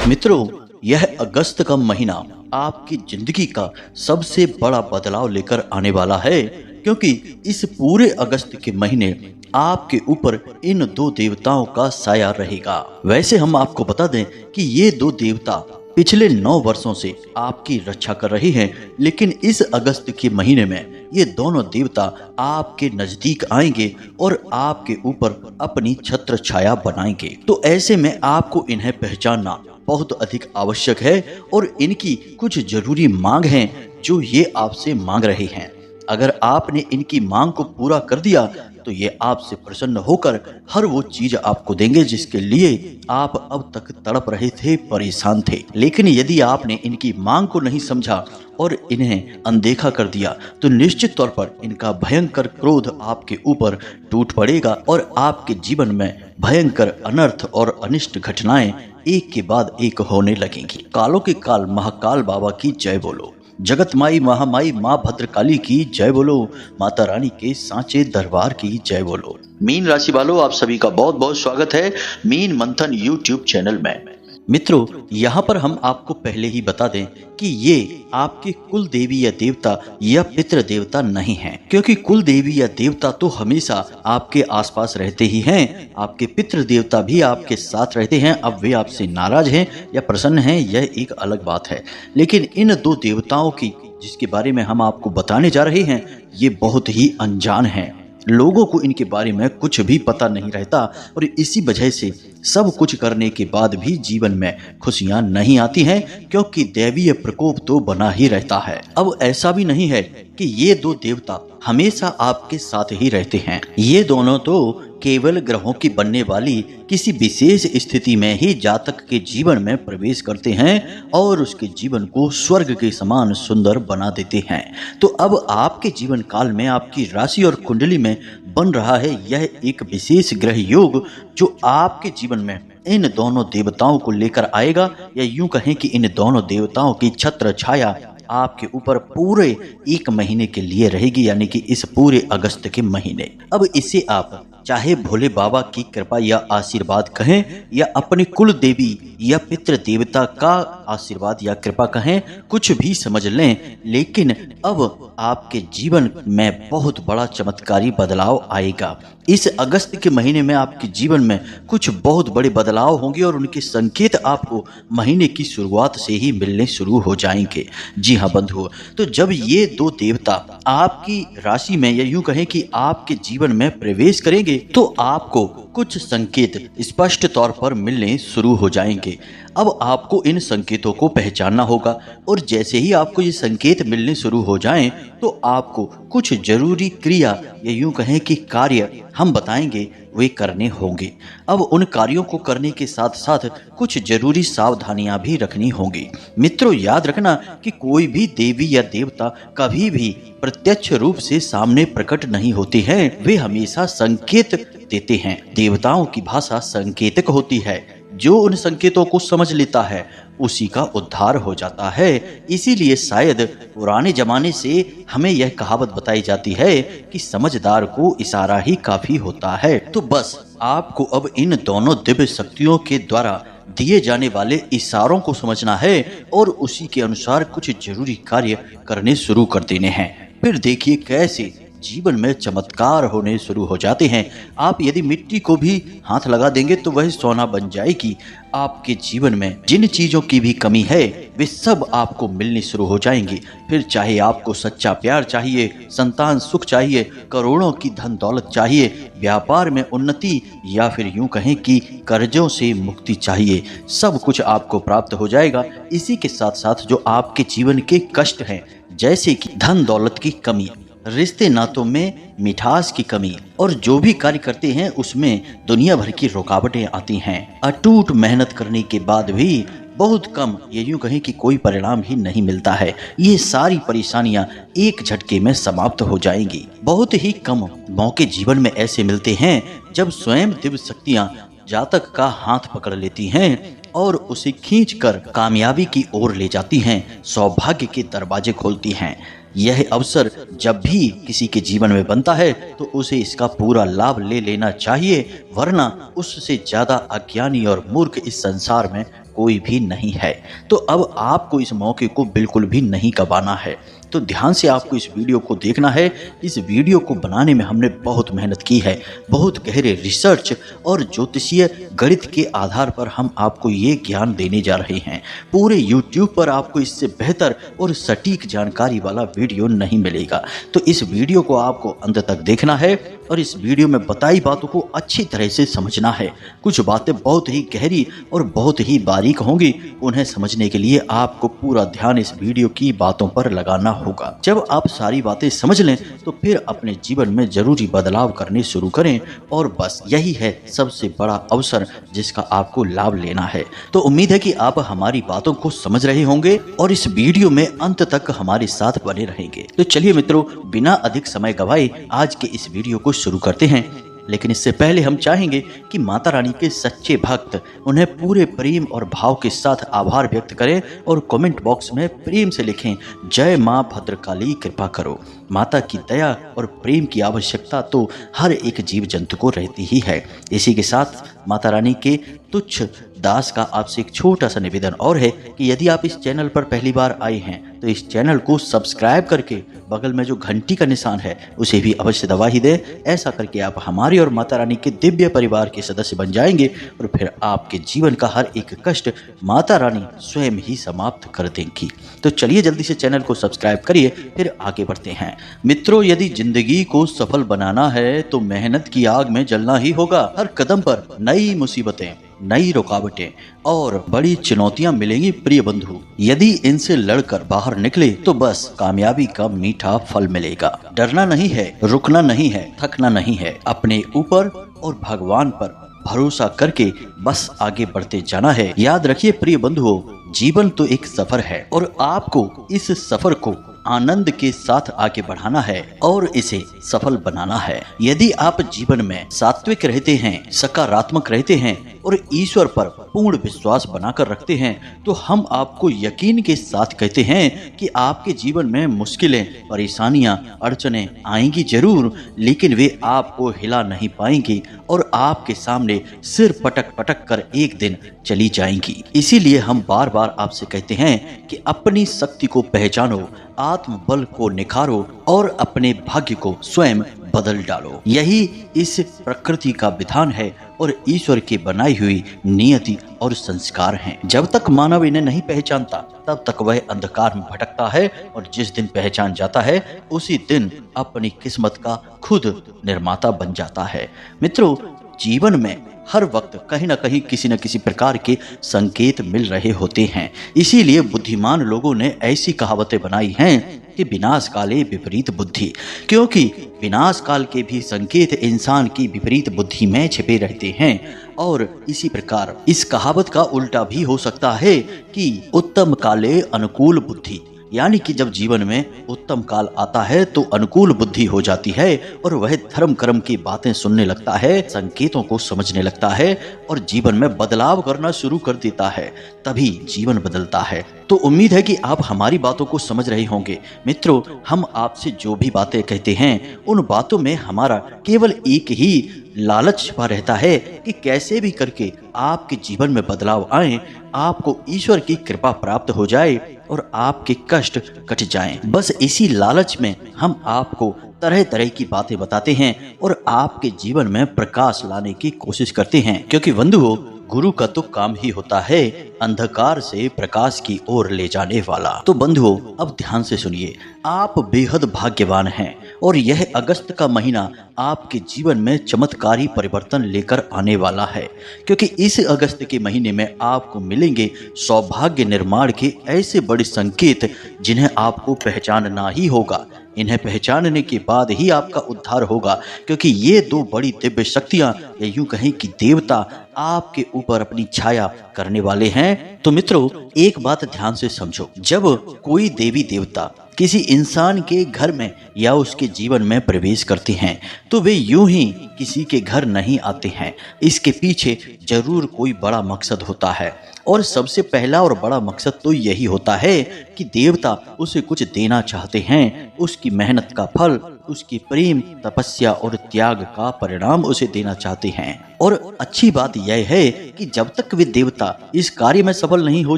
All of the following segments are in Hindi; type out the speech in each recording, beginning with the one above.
मित्रों, यह अगस्त का महीना आपकी जिंदगी का सबसे बड़ा बदलाव लेकर आने वाला है, क्योंकि इस पूरे अगस्त के महीने आपके ऊपर इन दो देवताओं का साया रहेगा। वैसे हम आपको बता दें कि ये दो देवता पिछले 9 वर्षों से आपकी रक्षा कर रहे हैं, लेकिन इस अगस्त के महीने में ये दोनों देवता आपके नजदीक आएंगे और आपके ऊपर अपनी छत्र छाया बनाएंगे। तो ऐसे में आपको इन्हें पहचानना बहुत अधिक आवश्यक है और इनकी कुछ जरूरी मांग हैं जो ये आपसे मांग रहे हैं। अगर आपने इनकी मांग को पूरा कर दिया तो ये आपसे प्रसन्न होकर हर वो चीज आपको देंगे जिसके लिए आप अब तक तड़प रहे थे, परेशान थे। लेकिन यदि आपने इनकी मांग को नहीं समझा और इन्हें अनदेखा कर दिया तो निश्चित तौर पर इनका भयंकर क्रोध आपके ऊपर टूट पड़ेगा और आपके जीवन में भयंकर अनर्थ और अनिष्ट घटनाएं एक के बाद एक होने लगेंगी। कालों के काल महाकाल बाबा की जय बोलो, जगत माई महामाई माँ भद्रकाली की जय बोलो, माता रानी के सांचे दरबार की जय बोलो। मीन राशि वालों, आप सभी का बहुत बहुत स्वागत है मीन मंथन यूट्यूब चैनल में। मित्रों, यहाँ पर हम आपको पहले ही बता दें कि ये आपके कुल देवी या देवता या पितृ देवता नहीं हैं, क्योंकि कुल देवी या देवता तो हमेशा आपके आसपास रहते ही हैं। आपके पितृ देवता भी आपके साथ रहते हैं। अब वे आपसे नाराज हैं या प्रसन्न हैं, यह एक अलग बात है। लेकिन इन दो देवताओं की जिसके बारे में हम आपको बताने जा रहे हैं, ये बहुत ही अनजान हैं। लोगों को इनके बारे में कुछ भी पता नहीं रहता और इसी वजह से सब कुछ करने के बाद भी जीवन में खुशियां नहीं आती हैं, क्योंकि दैवीय प्रकोप तो बना ही रहता है। अब ऐसा भी नहीं है कि ये दो देवता हमेशा आपके साथ ही रहते हैं। ये दोनों तो केवल ग्रहों की बनने वाली किसी विशेष स्थिति में ही जातक के जीवन में प्रवेश करते हैं और उसके जीवन को स्वर्ग के समान सुंदर बना देते हैं। तो अब आपके जीवन काल में आपकी राशि और कुंडली में बन रहा है यह एक विशेष ग्रह योग, जो आपके जीवन में इन दोनों देवताओं को लेकर आएगा, या यूं कहें कि इन दोनों देवताओं की छत्र छाया आपके ऊपर पूरे 1 महीने के लिए रहेगी, यानी कि इस पूरे अगस्त के महीने। अब इसे आप चाहे भोले बाबा की कृपा या आशीर्वाद कहें या अपने कुल देवी या पितृ देवता का आशीर्वाद या कृपा कहें, कुछ भी समझ लें, लेकिन अब आपके जीवन में बहुत बड़ा चमत्कारी बदलाव आएगा। इस अगस्त के महीने में आपके जीवन में कुछ बहुत बड़े बदलाव होंगे और उनके संकेत आपको महीने की शुरुआत से ही मिलने शुरू हो जाएंगे। जी हाँ बंधुओं, तो जब ये दो देवता आपकी राशि में या यूं कहें कि आपके जीवन में प्रवेश करेंगे तो आपको कुछ संकेत स्पष्ट तौर पर मिलने शुरू हो जाएंगे। अब आपको इन संकेतों को पहचानना होगा और जैसे ही आपको ये संकेत मिलने शुरू हो जाएं तो आपको कुछ जरूरी क्रिया या यूं कहें कि कार्य हम बताएंगे वे करने होंगे। अब उन कार्यों को करने के साथ साथ कुछ जरूरी सावधानियां भी रखनी होंगी। मित्रों, याद रखना कि कोई भी देवी या देवता कभी भी प्रत्यक्ष रूप से सामने प्रकट नहीं होते हैं, वे हमेशा संकेत देते हैं। देवताओं की भाषा संकेतक होती है, जो उन संकेतों को समझ लेता है उसी का उद्धार हो जाता है। इसीलिए शायद पुराने जमाने से हमें यह कहावत बताई जाती है कि समझदार को इशारा ही काफी होता है। तो बस आपको अब इन दोनों दिव्य शक्तियों के द्वारा दिए जाने वाले इशारों को समझना है और उसी के अनुसार कुछ जरूरी कार्य करने शुरू कर देने हैं। फिर देखिए कैसे जीवन में चमत्कार होने शुरू हो जाते हैं। आप यदि मिट्टी को भी हाथ लगा देंगे तो वह सोना बन जाएगी। आपके जीवन में जिन चीजों की भी कमी है वे सब आपको मिलनी शुरू हो जाएंगी। फिर चाहे आपको सच्चा प्यार चाहिए, संतान सुख चाहिए, करोड़ों की धन दौलत चाहिए, व्यापार में उन्नति, या फिर यूं कहें कि कर्जों से मुक्ति चाहिए, सब कुछ आपको प्राप्त हो जाएगा। इसी के साथ साथ जो आपके जीवन के कष्ट हैं, जैसे कि धन दौलत की कमी, रिश्ते नातों में मिठास की कमी और जो भी कार्य करते हैं उसमें दुनिया भर की रुकावटें आती हैं, अटूट मेहनत करने के बाद भी बहुत कम, ये यूं कहें कि कोई परिणाम ही नहीं मिलता है, ये सारी परेशानियां एक झटके में समाप्त हो जाएंगी। बहुत ही कम मौके जीवन में ऐसे मिलते हैं जब स्वयं दिव्य शक्तियां जातक का हाथ पकड़ लेती हैं और उसे खींचकर कामयाबी की ओर ले जाती हैं, सौभाग्य के दरवाजे खोलती हैं। यह अवसर जब भी किसी के जीवन में बनता है तो उसे इसका पूरा लाभ ले लेना चाहिए, वरना उससे ज्यादा अज्ञानी और मूर्ख इस संसार में कोई भी नहीं है। तो अब आपको इस मौके को बिल्कुल भी नहीं गंवाना है। तो ध्यान से आपको इस वीडियो को देखना है। इस वीडियो को बनाने में हमने बहुत मेहनत की है, बहुत गहरे रिसर्च और ज्योतिषीय गणित के आधार पर हम आपको ये ज्ञान देने जा रहे हैं। पूरे YouTube पर आपको इससे बेहतर और सटीक जानकारी वाला वीडियो नहीं मिलेगा। तो इस वीडियो को आपको अंत तक देखना है और इस वीडियो में बताई बातों को अच्छी तरह से समझना है। कुछ बातें बहुत ही गहरी और बहुत ही बारीक होंगी, उन्हें समझने के लिए आपको पूरा ध्यान इस वीडियो की बातों पर लगाना होगा। जब आप सारी बातें समझ लें तो फिर अपने जीवन में जरूरी बदलाव करने शुरू करें, और बस यही है सबसे बड़ा अवसर जिसका आपको लाभ लेना है। तो उम्मीद है कि आप हमारी बातों को समझ रहे होंगे और इस वीडियो में अंत तक हमारे साथ बने रहेंगे। तो चलिए मित्रों, बिना अधिक समय गवाए आज के इस वीडियो को शुरू करते हैं। लेकिन इससे पहले हम चाहेंगे कि माता रानी के सच्चे भक्त उन्हें पूरे प्रेम और भाव के साथ आभार व्यक्त करें और कमेंट बॉक्स में प्रेम से लिखें, जय मां भद्रकाली कृपा करो। माता की दया और प्रेम की आवश्यकता तो हर एक जीव जंतु को रहती ही है। इसी के साथ माता रानी के तुच्छ दास का आपसे एक छोटा सा निवेदन और है कि यदि आप इस चैनल पर पहली बार आए हैं तो इस चैनल को सब्सक्राइब करके बगल में जो घंटी का निशान है उसे भी अवश्य दबा ही दें। ऐसा करके आप हमारे और माता रानी के दिव्य परिवार के सदस्य बन जाएंगे और फिर आपके जीवन का हर एक कष्ट माता रानी स्वयं ही समाप्त कर देंगी। तो चलिए जल्दी से चैनल को सब्सक्राइब करिए, फिर आगे बढ़ते हैं। मित्रों, यदि जिंदगी को सफल बनाना है तो मेहनत की आग में जलना ही होगा। हर कदम पर नई मुसीबतें, नई रुकावटें और बड़ी चुनौतियां मिलेंगी प्रिय बंधु। यदि इनसे लड़कर बाहर निकले तो बस कामयाबी का मीठा फल मिलेगा। डरना नहीं है, रुकना नहीं है, थकना नहीं है। अपने ऊपर और भगवान पर भरोसा करके बस आगे बढ़ते जाना है। याद रखिए प्रिय बंधुओं, जीवन तो एक सफर है और आपको इस सफर को आनंद के साथ आगे बढ़ाना है और इसे सफल बनाना है। यदि आप जीवन में सात्विक रहते हैं, सकारात्मक रहते हैं और ईश्वर पर पूर्ण विश्वास बनाकर रखते हैं तो हम आपको यकीन के साथ कहते हैं कि आपके जीवन में मुश्किलें, परेशानियां, अड़चनें आएंगी जरूर, लेकिन वे आपको हिला नहीं पाएंगी और आपके सामने सिर पटक पटक कर एक दिन चली जाएंगी। इसीलिए हम बार बार आपसे कहते हैं कि अपनी शक्ति को पहचानो, आत्मबल को निखारो और अपने भाग्य को स्वयं बदल डालो। यही इस प्रकृति का विधान है और ईश्वर की बनाई हुई नियति और संस्कार हैं। जब तक मानव इन्हें नहीं पहचानता तब तक वह अंधकार में भटकता है और जिस दिन पहचान जाता है उसी दिन अपनी किस्मत का खुद निर्माता बन जाता है। मित्रों, जीवन में हर वक्त कहीं न कहीं किसी न किसी प्रकार के संकेत मिल रहे होते हैं। इसीलिए बुद्धिमान लोगों ने ऐसी कहावतें बनाई हैं कि विनाश काले विपरीत बुद्धि, क्योंकि विनाश काल के भी संकेत इंसान की विपरीत बुद्धि में छिपे रहते हैं। और इसी प्रकार इस कहावत का उल्टा भी हो सकता है कि उत्तम काले अनुकूल बुद्धि, यानी कि जब जीवन में उत्तम काल आता है तो अनुकूल बुद्धि हो जाती है और वह धर्म कर्म की बातें सुनने लगता है, संकेतों को समझने लगता है और जीवन में बदलाव करना शुरू कर देता है। तभी जीवन बदलता है। तो उम्मीद है कि आप हमारी बातों को समझ रहे होंगे। मित्रों, हम आपसे जो भी बातें कहते हैं उन बातों में हमारा केवल एक ही लालच छिपा रहता है कि कैसे भी करके आपके जीवन में बदलाव आए, आपको ईश्वर की कृपा प्राप्त हो जाए और आपके कष्ट कट जाएं। बस इसी लालच में हम आपको तरह तरह की बातें बताते हैं और आपके जीवन में प्रकाश लाने की कोशिश करते हैं, क्योंकि बंधुओं, गुरु का तो काम ही होता है अंधकार से प्रकाश की ओर ले जाने वाला। तो बंधुओं, अब ध्यान से सुनिए, आप बेहद भाग्यवान हैं और यह अगस्त का महीना आपके जीवन में चमत्कारी परिवर्तन लेकर आने वाला है, क्योंकि इस अगस्त के महीने में आपको मिलेंगे सौभाग्य निर्माण के ऐसे बड़े संकेत जिन्हें आपको पहचानना ही होगा। इन्हें पहचानने के बाद ही आपका उद्धार होगा, क्योंकि ये दो बड़ी दिव्य शक्तियां या यूं कहें कि देवता आपके ऊपर अपनी छाया करने वाले हैं। तो मित्रों, एक बात ध्यान से समझो, जब कोई देवी देवता किसी इंसान के घर में या उसके जीवन में प्रवेश करते हैं तो वे यूं ही किसी के घर नहीं आते हैं। इसके पीछे जरूर कोई बड़ा मकसद होता है और सबसे पहला और बड़ा मकसद तो यही होता है कि देवता उसे कुछ देना चाहते हैं, उसकी मेहनत का फल उसकी प्रेम, तपस्या और त्याग का परिणाम उसे देना चाहते हैं। और अच्छी बात यह है कि जब तक वे देवता इस कार्य में सफल नहीं हो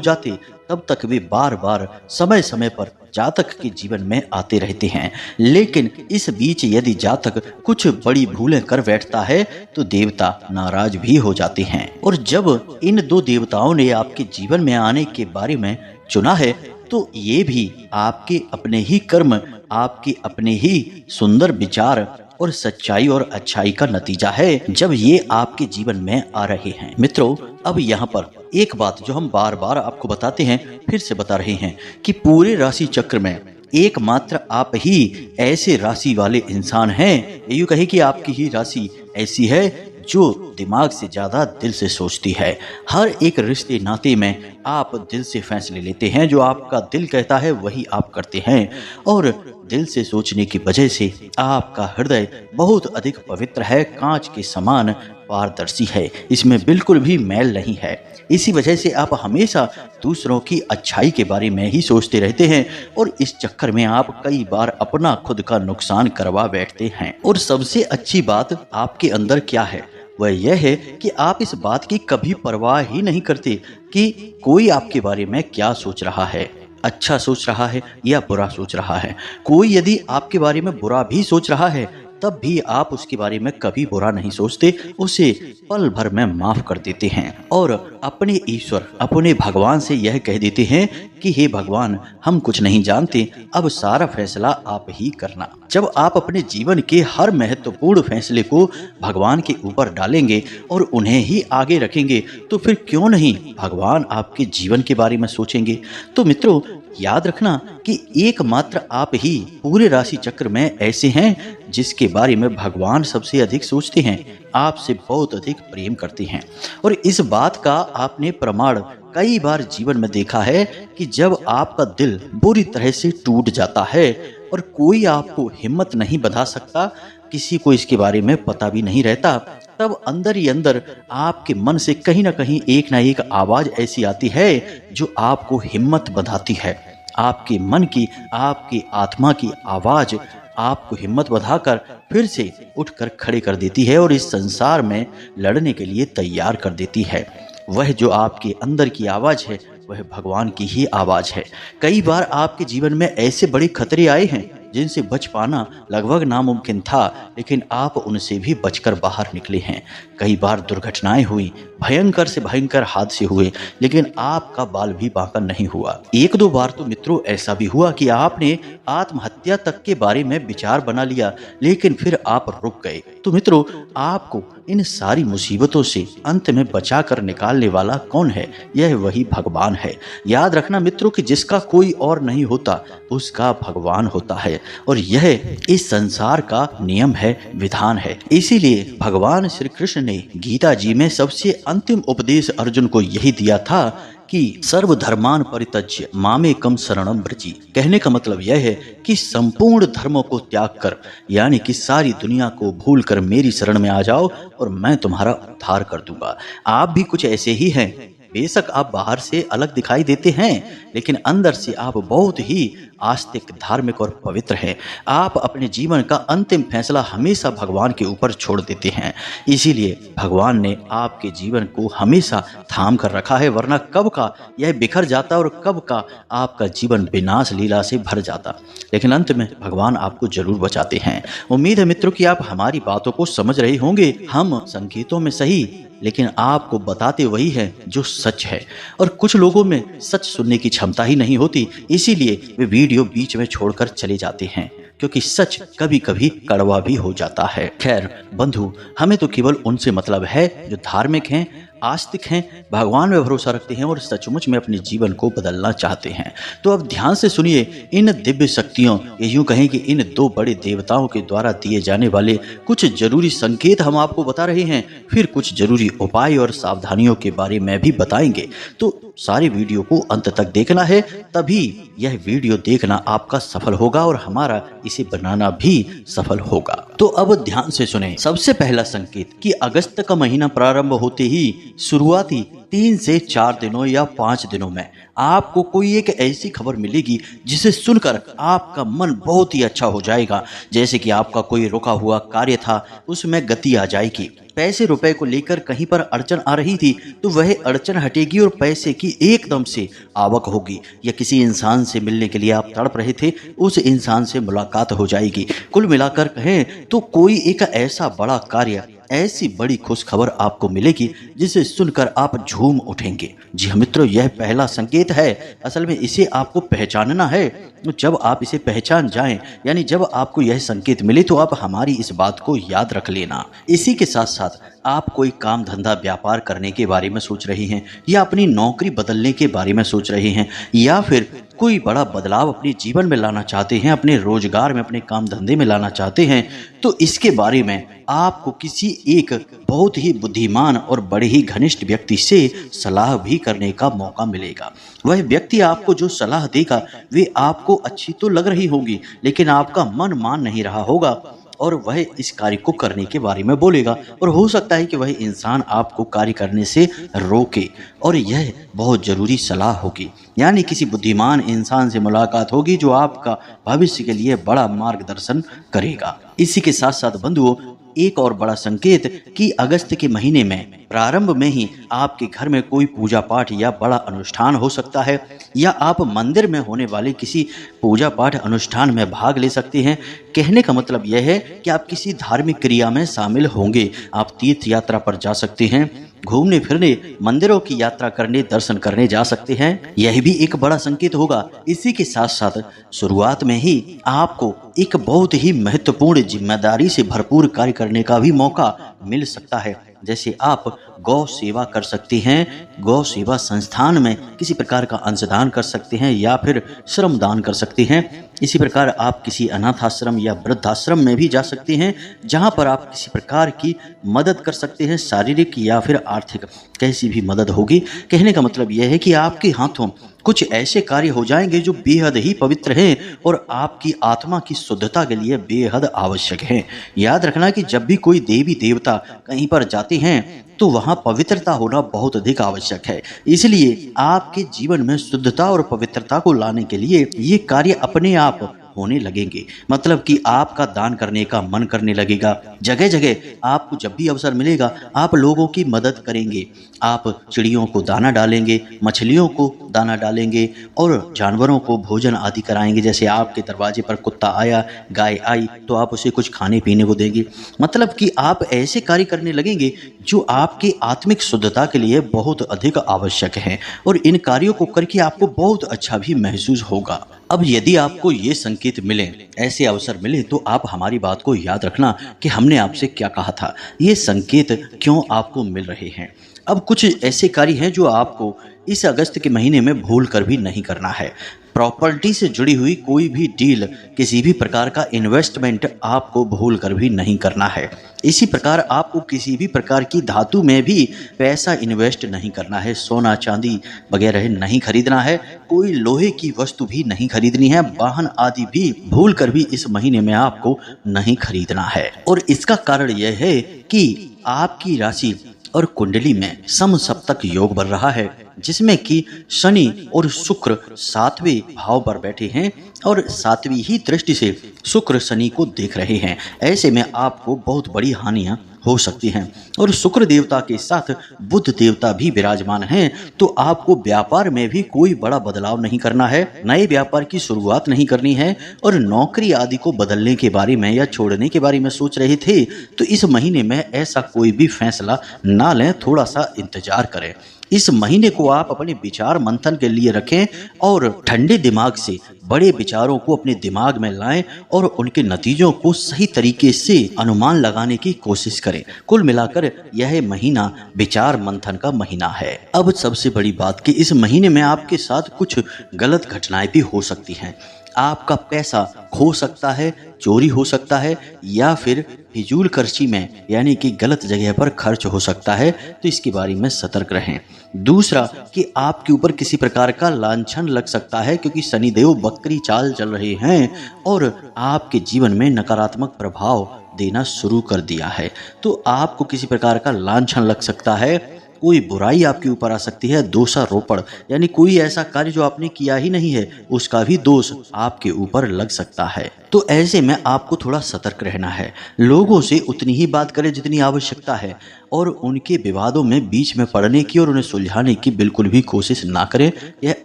जाते, तब तक वे बार बार समय समय पर जातक के जीवन में आते रहते हैं। लेकिन इस बीच यदि जातक कुछ बड़ी भूलें कर बैठता है तो देवता नाराज भी हो जाते हैं। और जब इन दो देवताओं ने आपके जीवन में आने के बारे में चुना है तो ये भी आपके अपने ही कर्म, आपके अपने ही सुंदर विचार और सच्चाई और अच्छाई का नतीजा है जब ये आपके जीवन में आ रहे हैं। मित्रों, अब यहाँ पर एक बात जो हम बार बार आपको बताते हैं, फिर से बता रहे हैं कि पूरे राशि चक्र में एकमात्र आप ही ऐसे राशि वाले इंसान हैं, यूँ कहे कि आपकी ही राशि ऐसी है जो दिमाग से ज्यादा दिल से सोचती है। हर एक रिश्ते नाते में आप दिल से फैसले लेते हैं, जो आपका दिल कहता है वही आप करते हैं। और दिल से सोचने की वजह से आपका हृदय बहुत अधिक पवित्र है, कांच के समान पारदर्शी है, इसमें बिल्कुल भी मैल नहीं है। इसी वजह से आप हमेशा दूसरों की अच्छाई के बारे में ही सोचते रहते हैं और इस चक्कर में आप कई बार अपना खुद का नुकसान करवा बैठते हैं। और सबसे अच्छी बात आपके अंदर क्या है, वह यह है कि आप इस बात की कभी परवाह ही नहीं करते कि कोई आपके बारे में क्या सोच रहा है, अच्छा सोच रहा है या बुरा सोच रहा है। कोई यदि आपके बारे में बुरा भी सोच रहा है तब भी आप उसके बारे में कभी बुरा नहीं सोचते, उसे पल भर में माफ कर देते हैं और अपने ईश्वर, अपने भगवान से यह कह देते हैं कि हे भगवान, हम कुछ नहीं जानते, अब सारा फैसला आप ही करना। जब आप अपने जीवन के हर महत्वपूर्ण फैसले को भगवान के ऊपर डालेंगे और उन्हें ही आगे रखेंगे तो फिर क्यों नहीं भगवान आपके जीवन के बारे में सोचेंगे। तो मित्रों, याद रखना कि एकमात्र आप ही पूरे राशि चक्र में ऐसे हैं जिसके बारे में भगवान सबसे अधिक सोचते हैं, आपसे बहुत अधिक प्रेम करते हैं। और इस बात का आपने प्रमाण कई बार जीवन में देखा है कि जब आपका दिल बुरी तरह से टूट जाता है और कोई आपको हिम्मत नहीं बंधा सकता, किसी को इसके बारे में पता भी नहीं रहता, तब अंदर ही अंदर आपके मन से कहीं ना एक आवाज ऐसी आती है जो आपको हिम्मत बंधाती है। आपके मन की, आपकी आत्मा की आवाज आपको हिम्मत बंधाकर फिर से उठकर खड़े कर देती है और इस संसार में लड़ने के लिए तैयार कर देती है। वह जो आपके अंदर की आवाज है वह भगवान की ही आवाज है। कई बार आपके जीवन में ऐसे बड़े खतरे आए हैं जिनसे बच पाना लगभग नामुमकिन था, लेकिन आप उनसे भी बचकर बाहर निकले हैं। कई बार दुर्घटनाएं हुई, भयंकर से भयंकर हादसे हुए, लेकिन आपका बाल भी बांका नहीं हुआ। एक दो बार तो मित्रों ऐसा भी हुआ कि आपने आत्महत्या तक के बारे में विचार बना लिया, लेकिन फिर आप रुक गए। तो मित्रों, आपको इन सारी मुसीबतों से अंत में बचा कर निकालने वाला कौन है? यह वही भगवान है। याद रखना मित्रों कि जिसका कोई और नहीं होता उसका भगवान होता है, और यह इस संसार का नियम है, विधान है। इसीलिए भगवान श्री कृष्ण ने गीता जी में सबसे अंतिम उपदेश अर्जुन को यही दिया था कि सर्वधर्मान परित्यज्य मामेकम शरणम व्रजी। कहने का मतलब यह है कि संपूर्ण धर्मों को त्याग कर, यानी कि सारी दुनिया को भूल कर मेरी शरण में आ जाओ और मैं तुम्हारा उद्धार कर दूंगा। आप भी कुछ ऐसे ही हैं। बेशक आप बाहर से अलग दिखाई देते हैं, लेकिन अंदर से आप बहुत ही आस्तिक, धार्मिक और पवित्र हैं। आप अपने जीवन का अंतिम फैसला हमेशा भगवान के ऊपर छोड़ देते हैं। इसीलिए भगवान ने आपके जीवन को हमेशा थाम कर रखा है, वरना कब का यह बिखर जाता और कब का आपका जीवन विनाश लीला से भर जाता। लेकिन अंत में भगवान आपको जरूर बचाते हैं। उम्मीद है मित्रों कि आप हमारी बातों को समझ रहे होंगे। हम संकेतों में सही, लेकिन आपको बताते वही है जो सच है। और कुछ लोगों में सच सुनने की क्षमता ही नहीं होती, इसीलिए वे वीडियो बीच में छोड़कर चले जाते हैं, क्योंकि सच कभी कभी कड़वा भी हो जाता है। खैर बंधु, हमें तो केवल उनसे मतलब है जो धार्मिक हैं, आस्तिक हैं, भगवान में भरोसा रखते हैं और सचमुच में अपने जीवन को बदलना चाहते हैं। तो अब ध्यान से सुनिए इन दिव्य शक्तियों, यूं कहें कि इन दो बड़े देवताओं के द्वारा दिए जाने वाले कुछ जरूरी संकेत हम आपको बता रहे हैं, फिर कुछ जरूरी उपाय और सावधानियों के बारे में भी बताएंगे। तो सारी वीडियो को अंत तक देखना है, तभी यह वीडियो देखना आपका सफल होगा और हमारा इसे बनाना भी सफल होगा। तो अब ध्यान से सुने। सबसे पहला संकेत कि अगस्त का महीना प्रारंभ होते ही शुरुआती 3 से 4 दिनों या 5 दिनों में आपको कोई एक ऐसी खबर मिलेगी जिसे सुनकर आपका मन बहुत ही अच्छा हो जाएगा। जैसे कि आपका कोई रुका हुआ कार्य था, उसमें गति आ जाएगी। पैसे रुपए को लेकर कहीं पर अड़चन आ रही थी तो वह अड़चन हटेगी और पैसे की एकदम से आवक होगी। या किसी इंसान से मिलने के लिए आप तड़प रहे थे, उस इंसान से मुलाकात हो जाएगी। कुल मिलाकर कहें तो कोई एक ऐसा बड़ा कार्य, ऐसी बड़ी खुशखबर आपको मिलेगी जिसे सुनकर आप झूम उठेंगे। जी हाँ मित्रों, यह पहला संकेत है। असल में इसे आपको पहचानना है। जब आप इसे पहचान जाएं, यानी जब आपको यह संकेत मिले, तो आप हमारी इस बात को याद रख लेना। इसी के साथ साथ आप कोई काम धंधा व्यापार करने के बारे में सोच रहे हैं, या अपनी नौकरी बदलने के बारे में सोच रहे हैं, या फिर कोई बड़ा बदलाव अपने जीवन में लाना चाहते हैं, अपने रोजगार में, अपने काम धंधे में लाना चाहते हैं, तो इसके बारे में आपको किसी एक बहुत ही बुद्धिमान और बड़े ही घनिष्ठ व्यक्ति से सलाह भी करने का मौका मिलेगा। वह व्यक्ति आपको जो सलाह देगा वे आपको अच्छी तो लग रही होगी, लेकिन आपका मन मान नहीं रहा होगा और वह इस कार्य को करने के बारे में बोलेगा। और हो सकता है कि वह इंसान आपको कार्य करने से रोके, और यह बहुत ज़रूरी सलाह होगी। यानी किसी बुद्धिमान इंसान से मुलाकात होगी जो आपका भविष्य के लिए बड़ा मार्गदर्शन करेगा। इसी के साथ साथ बंधुओं, एक और बड़ा संकेत कि अगस्त के महीने में प्रारंभ में ही आपके घर में कोई पूजा पाठ या बड़ा अनुष्ठान हो सकता है, या आप मंदिर में होने वाले किसी पूजा पाठ अनुष्ठान में भाग ले सकते हैं। कहने का मतलब यह है कि आप किसी धार्मिक क्रिया में शामिल होंगे। आप तीर्थ यात्रा पर जा सकते हैं, घूमने फिरने, मंदिरों की यात्रा करने, दर्शन करने जा सकते हैं। यह भी एक बड़ा संकेत होगा। इसी के साथ साथ शुरुआत में ही आपको एक बहुत ही महत्वपूर्ण जिम्मेदारी से भरपूर कार्य करने का भी मौका मिल सकता है। जैसे आप गौ सेवा कर सकते हैं, गौ सेवा संस्थान में किसी प्रकार का अंशदान कर सकते हैं, या फिर श्रमदान कर सकते हैं। इसी प्रकार आप किसी अनाथ आश्रम या वृद्धाश्रम में भी जा सकते हैं, जहां पर आप किसी प्रकार की मदद कर सकते हैं, शारीरिक या फिर आर्थिक, कैसी भी मदद होगी। कहने का मतलब यह है कि आपके हाथों कुछ ऐसे कार्य हो जाएंगे जो बेहद ही पवित्र हैं और आपकी आत्मा की शुद्धता के लिए बेहद आवश्यक हैं। याद रखना कि जब भी कोई देवी देवता कहीं पर जाते हैं तो वहाँ पवित्रता होना बहुत अधिक आवश्यक है। इसलिए आपके जीवन में शुद्धता और पवित्रता को लाने के लिए ये कार्य अपने आप होने लगेंगे। मतलब कि आपका दान करने का मन करने लगेगा। जगह जगह आपको जब भी अवसर मिलेगा आप लोगों की मदद करेंगे। आप चिड़ियों को दाना डालेंगे, मछलियों को दाना डालेंगे और जानवरों को भोजन आदि कराएंगे। जैसे आपके दरवाजे पर कुत्ता आया, गाय आई, तो आप उसे कुछ खाने पीने को देंगे। मतलब कि आप ऐसे कार्य करने लगेंगे जो आपकी आत्मिक शुद्धता के लिए बहुत अधिक आवश्यक हैं, और इन कार्यों को करके आपको बहुत अच्छा भी महसूस होगा। अब यदि आपको ये संकेत मिले, ऐसे अवसर मिले, तो आप हमारी बात को याद रखना कि हमने आपसे क्या कहा था, ये संकेत क्यों आपको मिल रहे हैं। अब कुछ ऐसे कार्य हैं जो आपको इस अगस्त के महीने में भूल कर भी नहीं करना है। प्रॉपर्टी से जुड़ी हुई कोई भी डील, किसी भी प्रकार का इन्वेस्टमेंट आपको भूल कर भी नहीं करना है। इसी प्रकार आपको किसी भी प्रकार की धातु में भी पैसा इन्वेस्ट नहीं करना है। सोना चांदी वगैरह नहीं खरीदना है, कोई लोहे की वस्तु भी नहीं खरीदनी है, वाहन आदि भी भूल कर भी इस महीने में आपको नहीं खरीदना है। और इसका कारण यह है कि आपकी राशि और कुंडली में समसप्तक योग बन रहा है, जिसमें कि शनि और शुक्र 7वें भाव पर बैठे हैं और 7वीं ही दृष्टि से शुक्र शनि को देख रहे हैं। ऐसे में आपको बहुत बड़ी हानियां हो सकती हैं। और शुक्र देवता के साथ बुध देवता भी विराजमान हैं, तो आपको व्यापार में भी कोई बड़ा बदलाव नहीं करना है, नए व्यापार की शुरुआत नहीं करनी है। और नौकरी आदि को बदलने के बारे में या छोड़ने के बारे में सोच रहे थे तो इस महीने में ऐसा कोई भी फैसला ना लें, थोड़ा सा इंतजार करें। इस महीने को आप अपने विचार मंथन के लिए रखें और ठंडे दिमाग से बड़े विचारों को अपने दिमाग में लाएं और उनके नतीजों को सही तरीके से अनुमान लगाने की कोशिश करें। कुल मिलाकर यह महीना विचार मंथन का महीना है। अब सबसे बड़ी बात कि इस महीने में आपके साथ कुछ गलत घटनाएं भी हो सकती हैं। आपका पैसा खो सकता है, चोरी हो सकता है, या फिर फिजूल खर्ची में यानी कि गलत जगह पर खर्च हो सकता है, तो इसके बारे में सतर्क रहें। दूसरा कि आपके ऊपर किसी प्रकार का लांछन लग सकता है, क्योंकि शनिदेव बकरी चाल चल रहे हैं और आपके जीवन में नकारात्मक प्रभाव देना शुरू कर दिया है। तो आपको किसी प्रकार का लांछन लग सकता है, कोई बुराई आपके ऊपर आ सकती है, दोषारोपण यानी कोई ऐसा कार्य जो आपने किया ही नहीं है उसका भी दोष आपके ऊपर लग सकता है। तो ऐसे में आपको थोड़ा सतर्क रहना है। लोगों से उतनी ही बात करें जितनी आवश्यकता है और उनके विवादों में बीच में पड़ने की और उन्हें सुलझाने की बिल्कुल भी कोशिश ना करें, यह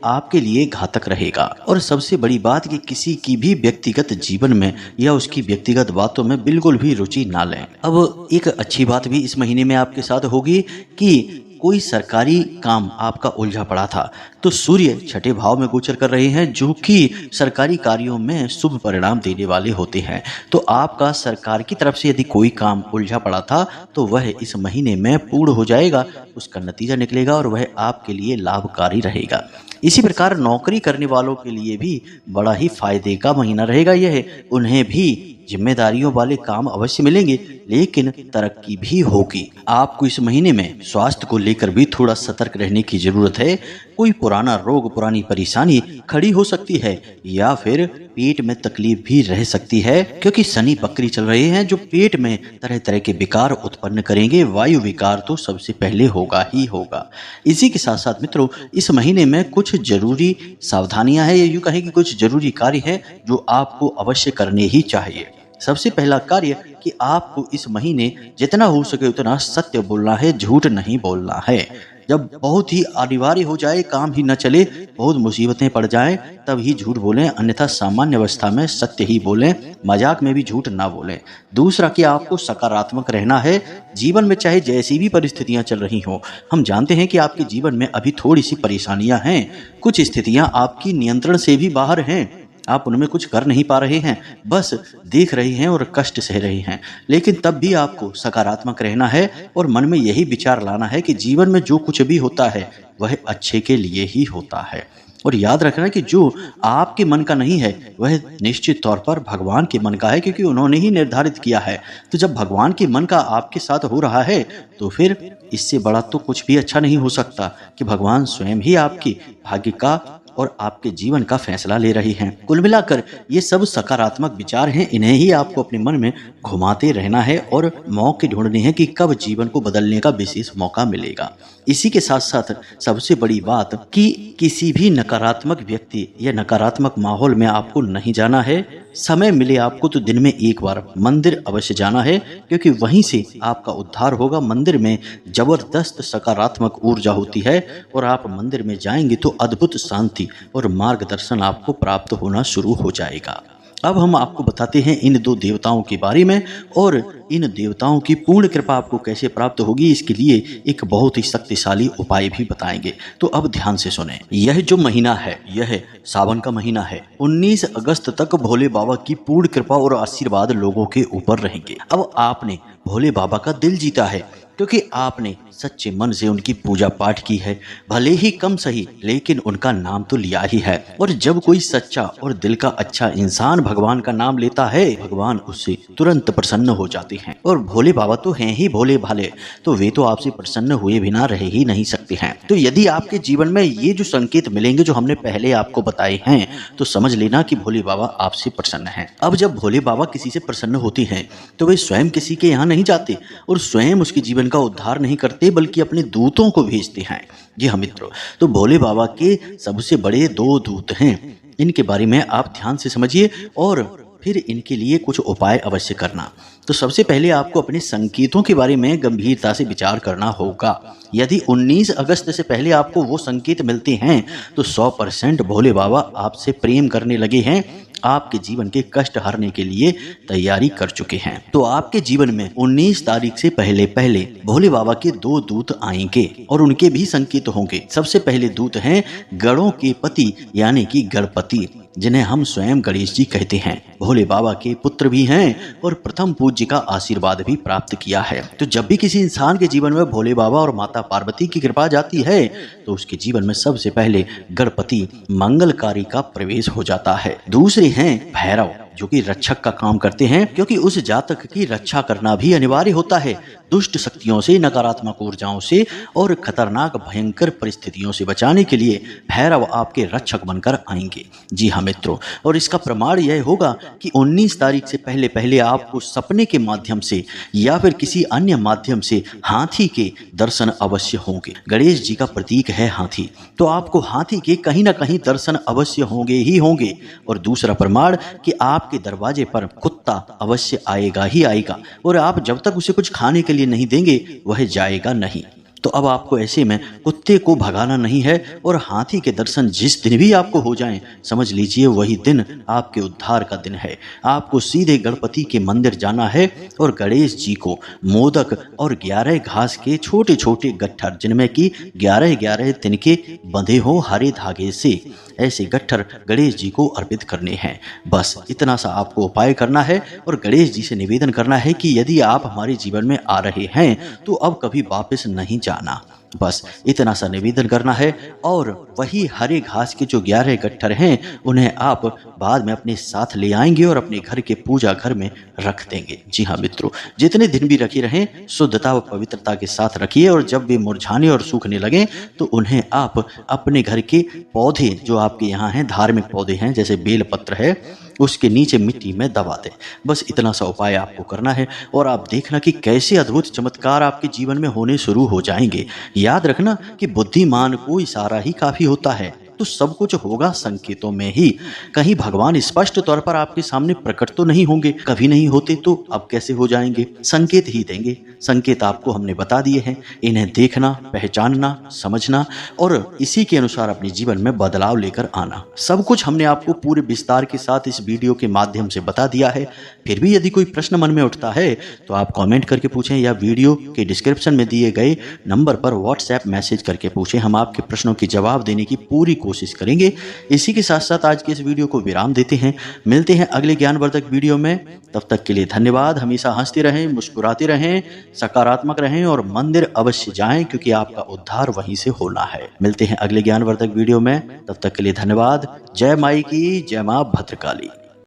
आपके लिए घातक रहेगा। और सबसे बड़ी बात कि किसी की भी व्यक्तिगत जीवन में या उसकी व्यक्तिगत बातों में बिल्कुल भी रुचि ना लें। अब एक अच्छी बात भी इस महीने में आपके साथ होगी कि कोई सरकारी काम आपका उलझा पड़ा था तो सूर्य छठे भाव में गोचर कर रहे हैं जो कि सरकारी कार्यों में शुभ परिणाम देने वाले होते हैं। तो आपका सरकार की तरफ से यदि कोई काम उलझा पड़ा था तो वह इस महीने में पूर्ण हो जाएगा, उसका नतीजा निकलेगा और वह आपके लिए लाभकारी रहेगा। इसी प्रकार नौकरी करने वालों के लिए भी बड़ा ही फायदे का महीना रहेगा यह। उन्हें भी जिम्मेदारियों वाले काम अवश्य मिलेंगे लेकिन तरक्की भी होगी। आपको इस महीने में स्वास्थ्य को लेकर भी थोड़ा सतर्क रहने की जरूरत है। कोई पुराना रोग, पुरानी परेशानी खड़ी हो सकती है या फिर पेट में तकलीफ भी रह सकती है क्योंकि शनि बकरी चल रहे हैं जो पेट में तरह तरह के विकार उत्पन्न करेंगे। वायु विकार तो सबसे पहले होगा ही होगा। इसी के साथ साथ मित्रों इस महीने में कुछ जरूरी सावधानियां हैं या यूं कहें कि कुछ जरूरी कार्य हैं जो आपको अवश्य करने ही चाहिए। सबसे पहला कार्य कि आपको इस महीने जितना हो सके उतना सत्य बोलना है, झूठ नहीं बोलना है। जब बहुत ही अनिवार्य हो जाए, काम ही न चले, बहुत मुसीबतें पड़ जाएं, तब ही झूठ बोलें, अन्यथा सामान्य अवस्था में सत्य ही बोलें, मजाक में भी झूठ ना बोलें। दूसरा कि आपको सकारात्मक रहना है। जीवन में चाहे जैसी भी परिस्थितियां चल रही हों, हम जानते हैं कि आपके जीवन में अभी थोड़ी सी परेशानियां हैं, कुछ स्थितियां आपकी नियंत्रण से भी बाहर हैं, आप उनमें कुछ कर नहीं पा रहे हैं, बस देख रहे हैं और कष्ट सह रहे हैं। लेकिन तब भी आपको सकारात्मक रहना है और मन में यही विचार लाना है कि जीवन में जो कुछ भी होता है वह अच्छे के लिए ही होता है। और याद रखना कि जो आपके मन का नहीं है वह निश्चित तौर पर भगवान के मन का है क्योंकि उन्होंने ही निर्धारित किया है। तो जब भगवान के मन का आपके साथ हो रहा है तो फिर इससे बड़ा तो कुछ भी अच्छा नहीं हो सकता कि भगवान स्वयं ही आपकी भाग्य का और आपके जीवन का फैसला ले रही हैं। कुल मिलाकर ये सब सकारात्मक विचार हैं, इन्हें ही आपको अपने मन में घुमाते रहना है और मौके ढूंढने हैं कि कब जीवन को बदलने का विशेष मौका मिलेगा। इसी के साथ साथ सबसे बड़ी बात कि किसी भी नकारात्मक व्यक्ति या नकारात्मक माहौल में आपको नहीं जाना है। समय मिले आपको तो दिन में एक बार मंदिर अवश्य जाना है क्योंकि वहीं से आपका उद्धार होगा। मंदिर में जबरदस्त सकारात्मक ऊर्जा होती है और आप मंदिर में जाएंगे तो अद्भुत शांति और मार्गदर्शन आपको प्राप्त होना शुरू हो जाएगा। अब हम आपको बताते हैं इन दो देवताओं के बारे में और इन देवताओं की पूर्ण कृपा आपको कैसे प्राप्त होगी, इसके लिए एक बहुत ही शक्तिशाली उपाय भी बताएंगे। तो अब ध्यान से सुने। यह जो महीना है यह सावन का महीना है। 19 अगस्त तक भोले बाबा की पूर्ण कृपा और आशीर्वाद लोगों के ऊपर रहेंगे। अब आपने भोले बाबा का दिल जीता है क्योंकि आपने सच्चे मन से उनकी पूजा पाठ की है, भले ही कम सही लेकिन उनका नाम तो लिया ही है। और जब कोई सच्चा और दिल का अच्छा इंसान भगवान का नाम लेता है, भगवान उससे तुरंत प्रसन्न हो जाते हैं। और भोले बाबा तो हैं ही भोले भाले, तो वे तो आपसे प्रसन्न हुए बिना रह ही नहीं सकते हैं। तो यदि आपके जीवन में ये जो संकेत मिलेंगे जो हमने पहले आपको बताए हैं, तो समझ लेना कि भोले बाबा आपसे प्रसन्न हैं। अब जब भोले बाबा किसी से प्रसन्न होते हैं तो वे स्वयं किसी के यहाँ नहीं जाते और स्वयं उसके जीवन का उद्धार नहीं करते बल्कि अपने दूतों को भेजते हैं। जी हाँ मित्रों, तो भोले बाबा के सबसे बड़े 2 दूत हैं। इनके बारे में आप ध्यान से समझिए और फिर इनके लिए कुछ उपाय अवश्य करना। तो सबसे पहले आपको अपने संकेतों के बारे में गंभीरता से विचार करना होगा। यदि 19 अगस्त से पहले आपको वो संकेत मिलते हैं तो 100% भोले बाबा आपसे प्रेम करने लगे हैं, आपके जीवन के कष्ट हरने के लिए तैयारी कर चुके हैं। तो आपके जीवन में 19 तारीख से पहले पहले भोले बाबा के 2 दूत आएंगे और उनके भी संकेत होंगे। सबसे पहले दूत हैं गणों के पति यानी कि गणपति, जिन्हें हम स्वयं गणेश जी कहते हैं। भोले बाबा के पुत्र भी हैं और प्रथम पूज्य का आशीर्वाद भी प्राप्त किया है। तो जब भी किसी इंसान के जीवन में भोले बाबा और माता पार्वती की कृपा जाती है तो उसके जीवन में सबसे पहले गणपति मंगलकारी का प्रवेश हो जाता है। दूसरे हैं भैरव, जो कि रक्षक का काम करते हैं, क्योंकि उस जातक की रक्षा करना भी अनिवार्य होता है। दुष्ट शक्तियों से, नकारात्मक ऊर्जाओं से और खतरनाक भयंकर परिस्थितियों से बचाने के लिए भैरव आपके रक्षक बनकर आएंगे। जी हाँ मित्रों, और इसका प्रमाण यह होगा कि 19 तारीख से पहले पहले आपको सपने के माध्यम से या फिर किसी अन्य माध्यम से हाथी के दर्शन अवश्य होंगे। गणेश जी का प्रतीक है हाथी, तो आपको हाथी के कहीं ना कहीं दर्शन अवश्य होंगे ही होंगे। और दूसरा प्रमाण कि आपके दरवाजे पर कुत्ता अवश्य आएगा ही आएगा, और आप जब तक उसे कुछ खाने के लिए नहीं देंगे वह जाएगा नहीं। तो अब आपको ऐसे में कुत्ते को भगाना नहीं है, और हाथी के दर्शन जिस दिन भी आपको हो जाएं, समझ लीजिए वही दिन आपके उद्धार का दिन है। आपको सीधे गणपति के मंदिर जाना है और गणेश जी को मोदक और 11 घास के छोटे छोटे गट्ठर, जिनमें कि 11-11 तिनके बंधे हो हरे धागे से, ऐसे गट्ठर गणेश जी को अर्पित करने हैं। बस इतना सा आपको उपाय करना है और गणेश जी से निवेदन करना है कि यदि आप हमारे जीवन में आ रहे हैं तो अब कभी वापस नहीं जाना। बस इतना सा निवेदन करना है, और वही हरे घास के जो 11 गट्ठर हैं उन्हें आप बाद में अपने साथ ले आएंगे और अपने घर के पूजा घर में रख देंगे। जी हाँ मित्रों, जितने दिन भी रखे रहें शुद्धता व पवित्रता के साथ रखिए, और जब वे मुरझाने और सूखने लगें तो उन्हें आप अपने घर के पौधे जो आपके यहाँ हैं, धार्मिक पौधे हैं जैसे बेलपत्र है, उसके नीचे मिट्टी में दबा दें। बस इतना सा उपाय आपको करना है, और आप देखना कि कैसे अद्भुत चमत्कार आपके जीवन में होने शुरू हो जाएंगे। याद रखना कि बुद्धिमान को इशारा ही काफी होता है, तो सब कुछ होगा संकेतों में ही। कहीं भगवान स्पष्ट तौर पर आपके सामने प्रकट तो नहीं होंगे, कभी नहीं होते तो अब कैसे हो जाएंगे, संकेत ही देंगे। संकेत आपको हमने बता दिए हैं, इन्हें देखना, पहचानना, समझना और इसी के अनुसार अपने जीवन में बदलाव लेकर आना। सब कुछ हमने आपको पूरे विस्तार के साथ इस वीडियो के माध्यम से बता दिया है। फिर भी यदि कोई प्रश्न मन में उठता है तो आप कमेंट करके पूछें, या वीडियो के डिस्क्रिप्शन में दिए गए नंबर पर व्हाट्सएप मैसेज करके पूछें। हम आपके प्रश्नों के जवाब देने की पूरी कोशिश करेंगे। इसी के साथ साथ आज के इस वीडियो को विराम देते हैं। मिलते हैं अगले ज्ञानवर्धक वीडियो में। तब तक के लिए धन्यवाद। हमेशा हंसते रहें, मुस्कुराते रहें, सकारात्मक रहें और मंदिर अवश्य जाएं, क्योंकि आपका उद्धार वहीं से होना है। मिलते हैं अगले ज्ञानवर्धक वीडियो में। तब तक के लिए धन्यवाद। जय माई की, जय मां भद्रकाली।